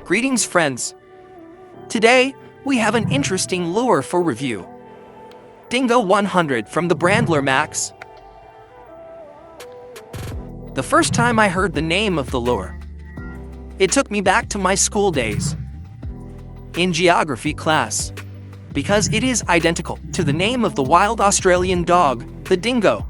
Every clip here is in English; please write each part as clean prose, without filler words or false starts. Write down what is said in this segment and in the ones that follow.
Greetings, friends. Today, we have an interesting lure for review. Dingo 100 from the brand LureMax. The first time I heard the name of the lure, it took me back to my school days in geography class, because it is identical to the name of the wild Australian dog, the dingo.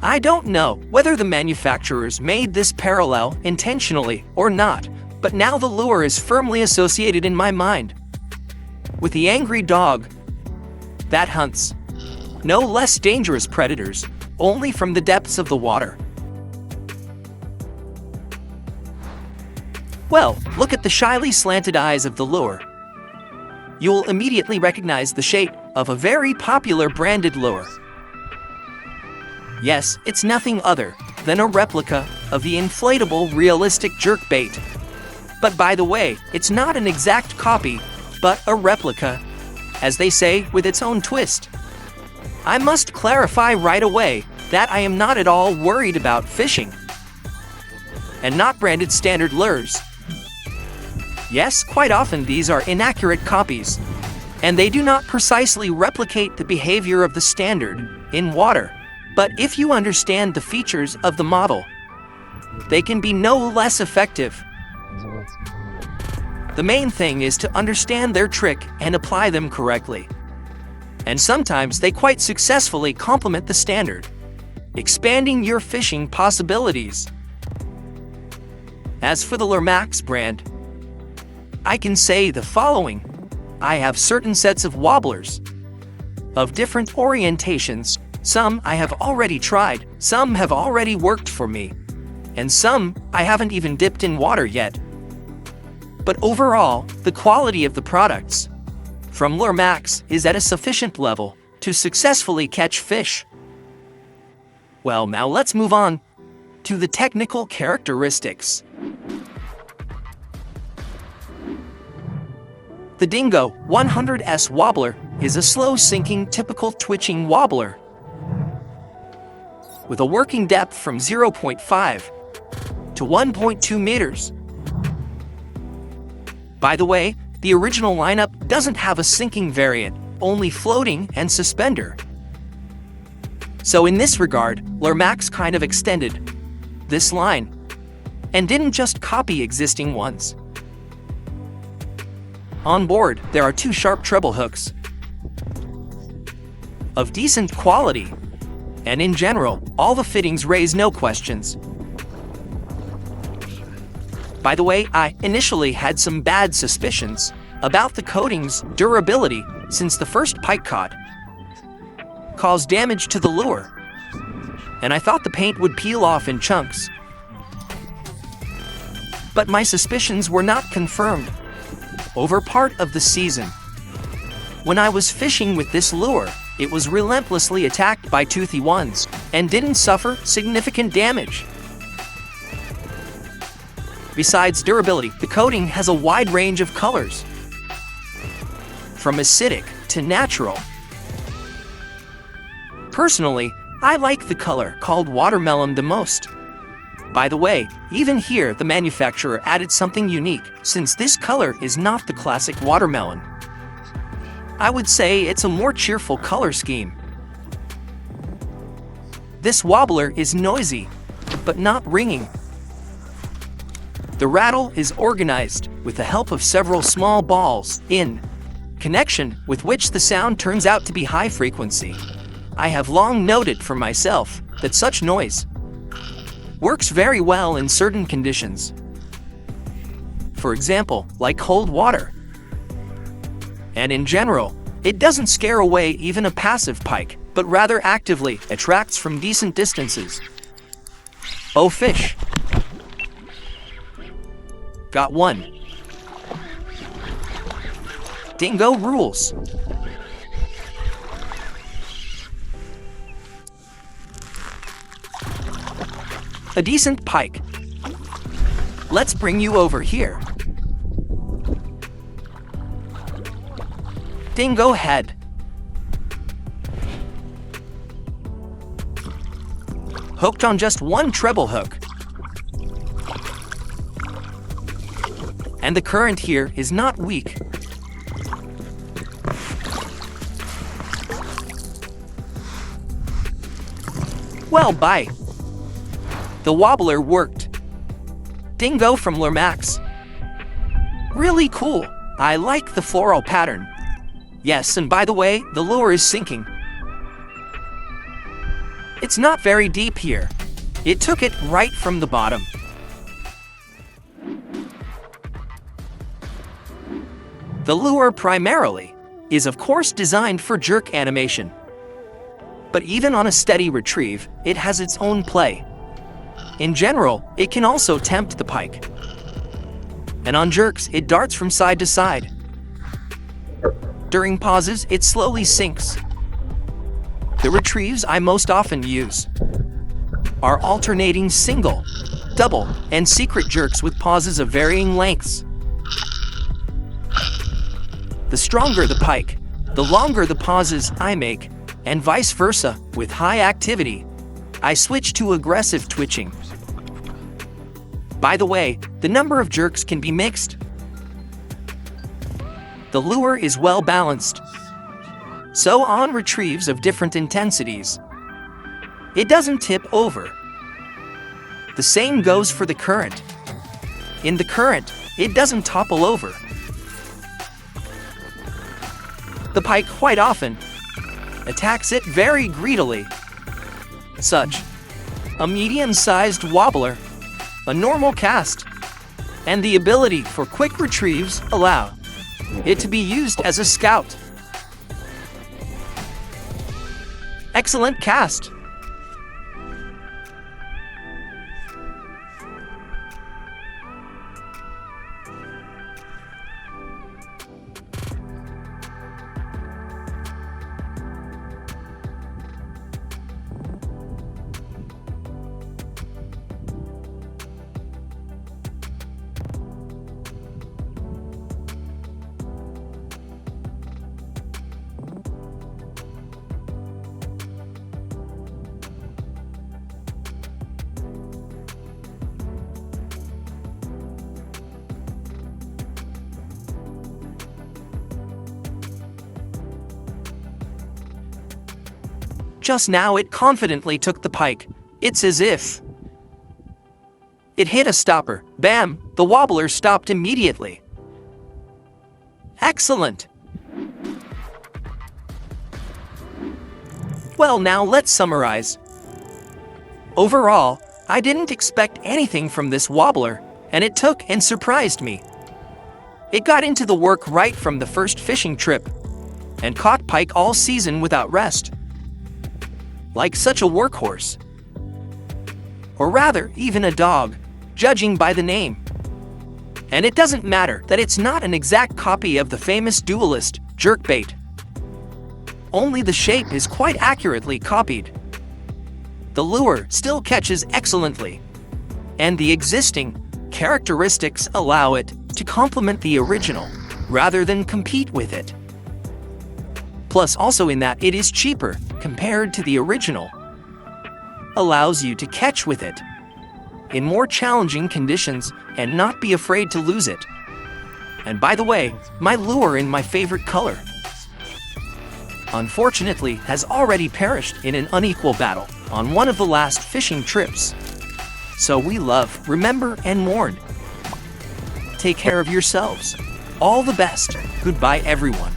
I don't know whether the manufacturers made this parallel intentionally or not, but now the lure is firmly associated in my mind with the angry dog that hunts no less dangerous predators, only from the depths of the water. Well, look at the shyly slanted eyes of the lure. You'll immediately recognize the shape of a very popular branded lure. Yes, it's nothing other than a replica of the inflatable realistic jerkbait. But by the way, it's not an exact copy, but a replica, as they say, with its own twist. I must clarify right away that I am not at all worried about fishing and not branded standard lures. Yes, quite often these are inaccurate copies, and they do not precisely replicate the behavior of the standard in water. But if you understand the features of the model, they can be no less effective. The main thing is to understand their trick and apply them correctly. And sometimes they quite successfully complement the standard, expanding your fishing possibilities. As for the LureMax brand, I can say the following. I have certain sets of wobblers of different orientations. Some I have already tried, some have already worked for me, and some I haven't even dipped in water yet. But overall, the quality of the products from LureMax is at a sufficient level to successfully catch fish. Well, now let's move on to the technical characteristics. The Dingo 100S wobbler is a slow-sinking, typical twitching wobbler with a working depth from 0.5 to 1.2 meters. By the way, the original lineup doesn't have a sinking variant, only floating and suspender. So in this regard, LureMax kind of extended this line and didn't just copy existing ones. On board, there are 2 sharp treble hooks of decent quality, and in general, all the fittings raise no questions. By the way, I initially had some bad suspicions about the coating's durability, since the first pike caught caused damage to the lure, and I thought the paint would peel off in chunks. But my suspicions were not confirmed. Over part of the season, when I was fishing with this lure, it was relentlessly attacked by toothy ones and didn't suffer significant damage. Besides durability, the coating has a wide range of colors, from acidic to natural. Personally, I like the color called watermelon the most. By the way, even here the manufacturer added something unique, since this color is not the classic watermelon. I would say it's a more cheerful color scheme. This wobbler is noisy, but not ringing. The rattle is organized with the help of several small balls, in connection with which the sound turns out to be high frequency. I have long noted for myself that such noise works very well in certain conditions. For example, like cold water. And in general, it doesn't scare away even a passive pike, but rather actively attracts from decent distances. Oh, fish! Got one. Dingo rules. A decent pike. Let's bring you over here. Dingo head. Hooked on just one treble hook. And the current here is not weak. Well, bye. The wobbler worked. Dingo from LureMax. Really cool. I like the floral pattern. Yes, and by the way, the lure is sinking. It's not very deep here. It took it right from the bottom. The lure primarily is of course designed for jerk animation. But even on a steady retrieve, it has its own play. In general, it can also tempt the pike. And on jerks, it darts from side to side. During pauses, it slowly sinks. The retrieves I most often use are alternating single, double, and secret jerks with pauses of varying lengths. The stronger the pike, the longer the pauses I make, and vice versa. With high activity, I switch to aggressive twitching. By the way, the number of jerks can be mixed. The lure is well balanced. So on retrieves of different intensities, it doesn't tip over. The same goes for the current. In the current, it doesn't topple over. The pike quite often attacks it very greedily. Such a medium-sized wobbler, a normal cast, and the ability for quick retrieves allow it to be used as a scout. Excellent cast. Just now it confidently took the pike. It's as if it hit a stopper. Bam! The wobbler stopped immediately. Excellent! Well, now let's summarize. Overall, I didn't expect anything from this wobbler, and it took and surprised me. It got into the work right from the first fishing trip, and caught pike all season without rest. Like such a workhorse. Or rather, even a dog, judging by the name. And it doesn't matter that it's not an exact copy of the famous duelist jerkbait. Only the shape is quite accurately copied. The lure still catches excellently, and the existing characteristics allow it to complement the original rather than compete with it. Plus, also in that it is cheaper compared to the original, allows you to catch with it in more challenging conditions and not be afraid to lose it. And by the way, my lure in my favorite color, unfortunately, has already perished in an unequal battle on one of the last fishing trips. So we love, remember, and mourn. Take care of yourselves. All the best. Goodbye, everyone.